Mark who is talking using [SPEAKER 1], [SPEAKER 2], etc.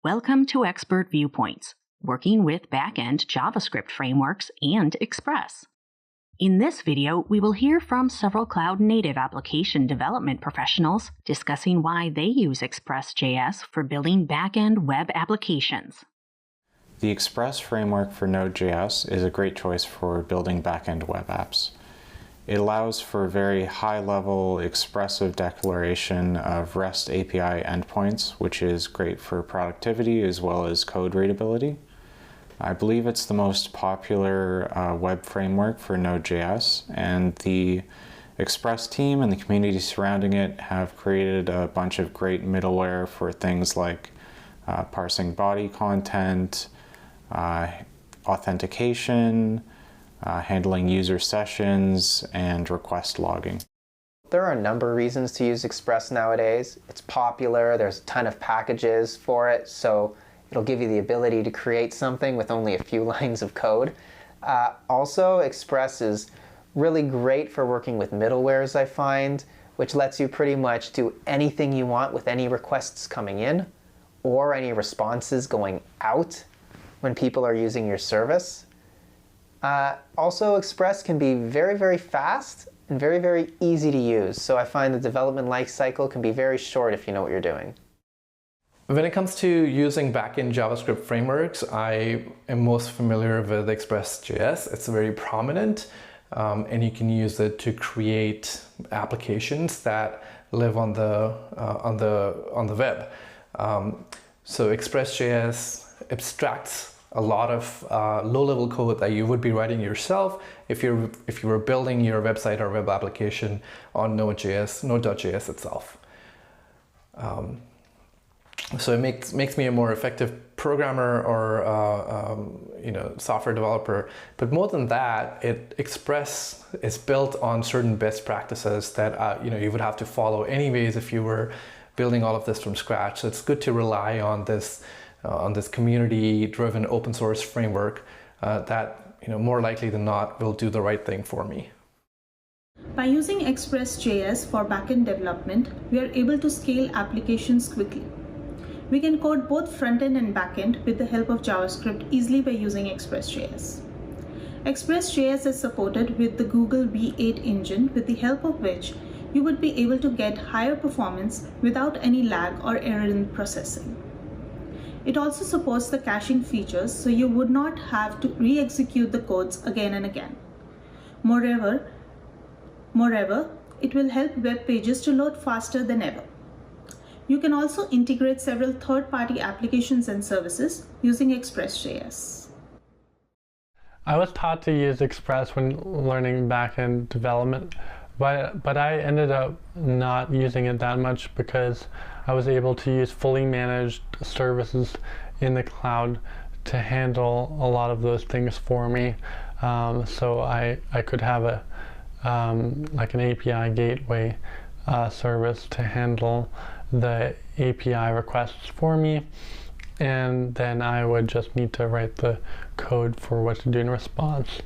[SPEAKER 1] Welcome to Expert Viewpoints, working with Backend JavaScript frameworks and Express. In this video, we will hear from several cloud-native application development professionals discussing why they use Express.js for building backend web applications.
[SPEAKER 2] The Express framework for Node.js is a great choice for building backend web apps. It allows for very high-level expressive declaration of REST API endpoints, which is great for productivity as well as code readability. I believe it's the most popular web framework for Node.js, and the Express team and the community surrounding it have created a bunch of great middleware for things like parsing body content, authentication, handling user sessions, and request logging.
[SPEAKER 3] There are a number of reasons to use Express nowadays. It's popular, there's a ton of packages for it, so it'll give you the ability to create something with only a few lines of code. Also, Express is really great for working with middlewares, I find, which lets you pretty much do anything you want with any requests coming in or any responses going out when people are using your service. Also, Express can be very, very fast and very, very easy to use. So I find the development life cycle can be very short if you know what you're doing.
[SPEAKER 4] When it comes to using backend JavaScript frameworks, I am most familiar with Express.js. It's very prominent, and you can use it to create applications that live on the web. So Express.js abstracts a lot of low-level code that you would be writing yourself if you were building your website or web application on Node.js itself. So it makes me a more effective programmer or software developer. But more than that, Express is built on certain best practices that you would have to follow anyways if you were building all of this from scratch. So it's good to rely on this community-driven open source framework that more likely than not will do the right thing for me.
[SPEAKER 5] By using Express.js for backend development, we are able to scale applications quickly. We can code both front-end and backend with the help of JavaScript easily by using Express.js. Express.js is supported with the Google V8 engine, with the help of which you would be able to get higher performance without any lag or error in processing. It also supports the caching features, so you would not have to re-execute the codes again and again. Moreover, it will help web pages to load faster than ever. You can also integrate several third-party applications and services using Express.js.
[SPEAKER 6] I was taught to use Express when learning backend development, but I ended up not using it that much because I was able to use fully managed services in the cloud to handle a lot of those things for me. So I could have like an API gateway service to handle the API requests for me, and then I would just need to write the code for what to do in response.